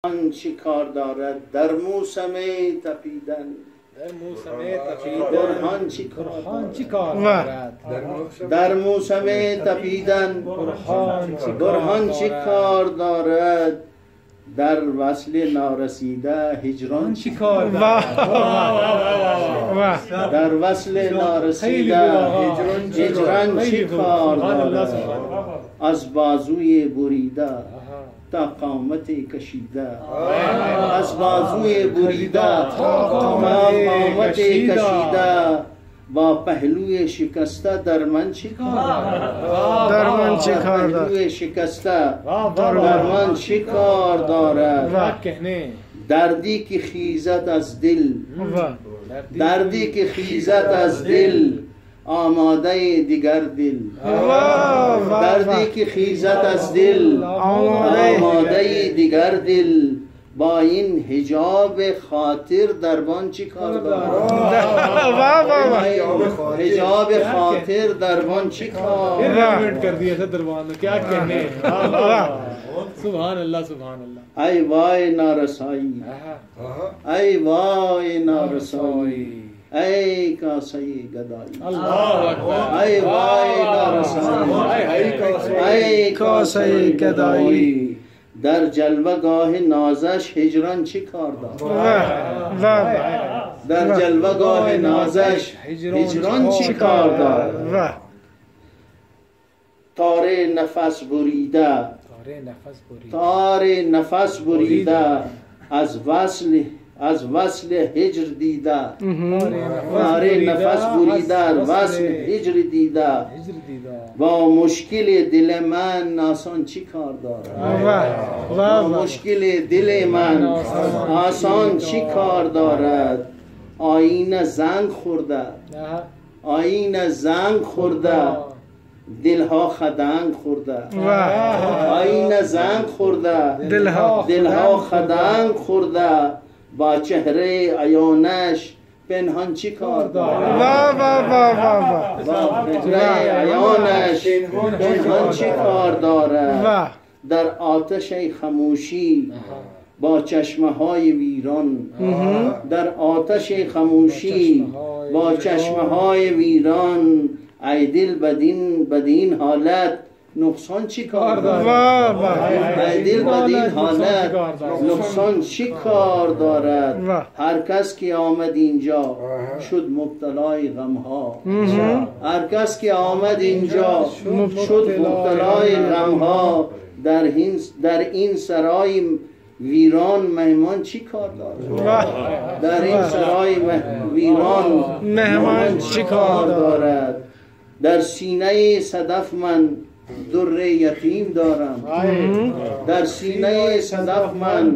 برهان چی کار دارد در موسم تپیدن؟ برهان چی کار دارد در موسم تپیدن؟ برهان چی کار دارد در وصل نارسیده هجران چی کار دارد؟ در وصل نارسیده هجران چی کار دارد؟ از بازوی بریده تا قامت کشیده، از بازوی بریده تا قامت کشیده، با پهلوی شکسته در من چی کار دارد؟ در من چی کار دارد؟ پهلوی شکسته در من چی کار دارد؟ دردی که خیزد از دل، دردی که خیزد از دل، آماده دیگر دل، دردی که خیزد از دل، آماده دیگر دل، با این حجاب خاطر دربان چی کار دارد؟ حجاب خاطر دربان چی کار دارد؟ سبحان الله سبحان الله. ای وای نارسایی، ای وای نارسایی، ای کاسه گدایی، ای وای نارسایی، ای کاسه گدایی، در جلوه‌گاه نازش هجران چی کار دارد؟ در جلوه‌گاه نازش هجران چی کار دارد؟ تار نفس بریده، تار نفس بریده، از وصل هجر دیده، تار نفس بریده از وصل هجر دیده، با مشکل دل من آسان چی کار دارد؟ با مشکل دل من آسان چی کار دارد؟ آینه زنگ خورده، آینه زنگ خورده، دلها خدنگ خورده، آینه زنگ خورده، دلها خدنگ خورده، با چهره عیانش پنهان چی کار دارد؟ با چهره عیانش پنهان چی کار دارد؟ در آتش خموشی با چشمه های ویران، در آتش خموشی با چشمه های ویران، ای دل بدین حالت نقصان چی کار دارد؟ ای دل بدین حالت نقصان چی کار دارد؟ هر کس که آمد اینجا شد مبتلای غمها، هر کس که آمد اینجا شد مبتلای غمها، در این سرای ویران مهمان چی کار دارد؟ در این سرای ویران مهمان چی کار دارد؟ در سینه صدف من در یتیم دارم، در سینه صدف من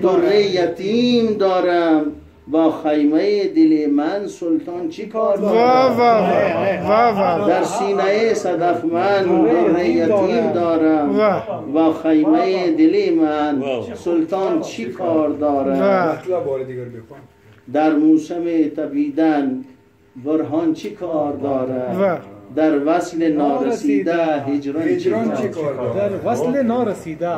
در یتیم دارم، با خیمه دل من سلطان چی کار دارد؟ در سینه صدف من در یتیم دارم، با خیمه دل من سلطان چی کار دارد؟ در موسم تپیدن برهان چی کار دارد؟ در وصل نارسیده هجران چی کار دارد؟ در وصل نارسیده